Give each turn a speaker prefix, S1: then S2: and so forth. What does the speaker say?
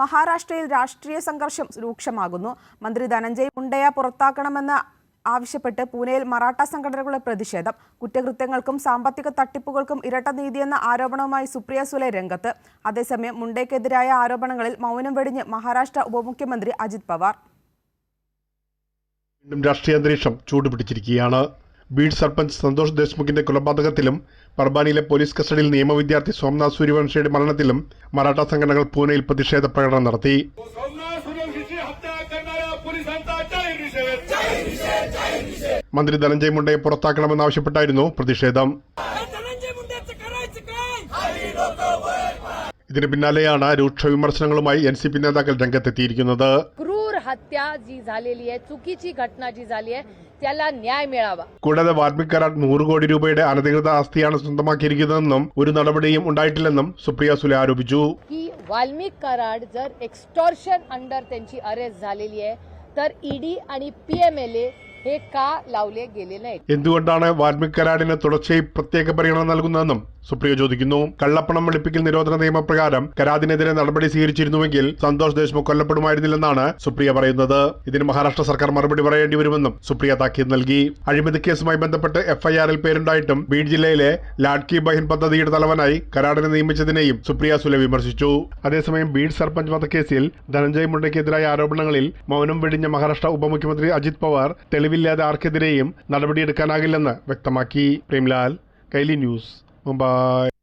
S1: മഹാരാഷ്ട്രയിൽ രാഷ്ട്രീയ സംഘർഷം രൂക്ഷമാകുന്നു. മന്ത്രി ധനഞ്ജയ് മുണ്ടയെ പുറത്താക്കണമെന്ന് ആവശ്യപ്പെട്ട് പൂനെയിൽ മറാഠ സംഘടനകളുടെ പ്രതിഷേധം. കുറ്റകൃത്യങ്ങൾക്കും സാമ്പത്തിക തട്ടിപ്പുകൾക്കും ഇരട്ട നീതിയെന്ന ആരോപണവുമായി സുപ്രിയ സുലെ രംഗത്ത്. അതേസമയം മുണ്ടയ്ക്കെതിരായ ആരോപണങ്ങളിൽ മൗനം വെടിഞ്ഞ് മഹാരാഷ്ട്ര ഉപമുഖ്യമന്ത്രി അജിത് പവാർ.
S2: രാഷ്ട്രീയ അന്തരീക്ഷം ചൂടുപിടിച്ചിരിക്കുകയാണ്. ബീഡ് സർപഞ്ച് സന്തോഷ് ദേശ്മുഖിന്റെ കൊലപാതകത്തിലും പർബാനിയിലെ പോലീസ് കസ്റ്റഡിയിൽ നിയമവിദ്യാർത്ഥി സോംനാഥ് സൂര്യവംശിയുടെ മരണത്തിലും മറാഠ സംഘടനകൾ പൂനെയിൽ പ്രതിഷേധ പ്രകടനം നടത്തി. മന്ത്രി ധനഞ്ജയ് മുണ്ടയെ പുറത്താക്കണമെന്നാവശ്യപ്പെട്ടായിരുന്നു പ്രതിഷേധം. ഇതിന് പിന്നാലെയാണ് രൂക്ഷ വിമർശനങ്ങളുമായി NCP നേതാക്കൾ രംഗത്തെത്തിയിരിക്കുന്നത്.
S3: हत्या जी झालेली आहे, चुकीची घटना जी झाली आहे त्याला न्याय मिळावा.
S2: കൂടാതെ വാൽമീക് കരാട് 100 കോടി രൂപയുടെ അനധികൃത ആസ്തിയാണ് സ്വന്തമാക്കിയിരിക്കുന്നതെന്നും ഒരു നടപടിയും ഉണ്ടായിട്ടില്ലെന്നും സുപ്രിയ സുലെ ആരോപിച്ചു.
S3: की वाल्मिक कराड जर एक्स्टॉर्शन अंडर त्यांची अरेस्ट झालेली आहे तर ED आणि PMLA हे का लावले गेले नाहीत?
S2: എന്തുകൊണ്ടാണ് വാൽമീക് കരാടിന് തുടർച്ചയായി പ്രത്യേക പരിഗണന നൽകുന്നതെന്നും സുപ്രിയ ചോദിക്കുന്നു. കള്ളപ്പണം വെളുപ്പിക്കൽ നിരോധന നിയമപ്രകാരം കരാദിനെതിരെ നടപടി സ്വീകരിച്ചിരുന്നുവെങ്കിൽ സന്തോഷ് ദേശ്മുഖ് കൊല്ലപ്പെടുമായിരുന്നില്ലെന്നാണ് സുപ്രിയ പറയുന്നത്. ഇതിന് മഹാരാഷ്ട്ര സർക്കാർ മറുപടി പറയേണ്ടി വരുമെന്നും സുപ്രിയ താക്കീത് നൽകി. അഴിമതി കേസുമായി ബന്ധപ്പെട്ട് FIR-ൽ പേരുണ്ടായിട്ടും ബീഡ് ജില്ലയിലെ ലാഡ്കി ബഹിൻ പദ്ധതിയുടെ തലവനായി കരാടിനെ നിയമിച്ചതിനെയും സുപ്രിയ സുലെ വിമർശിച്ചു. അതേസമയം ബീഡ് സർപഞ്ച് വധക്കേസിൽ ധനഞ്ജയ് മുണ്ടയ്ക്കെതിരായ ആരോപണങ്ങളിൽ മൗനം വെടിഞ്ഞ മഹാരാഷ്ട്ര ഉപമുഖ്യമന്ത്രി അജിത് പവാർ തെളിവില്ലാതെ ആർക്കെതിരെയും നടപടിയെടുക്കാനാകില്ലെന്ന് വ്യക്തമാക്കി. പ്രേംലാൽ, കൈലി ന്യൂസ്, മുംബൈ.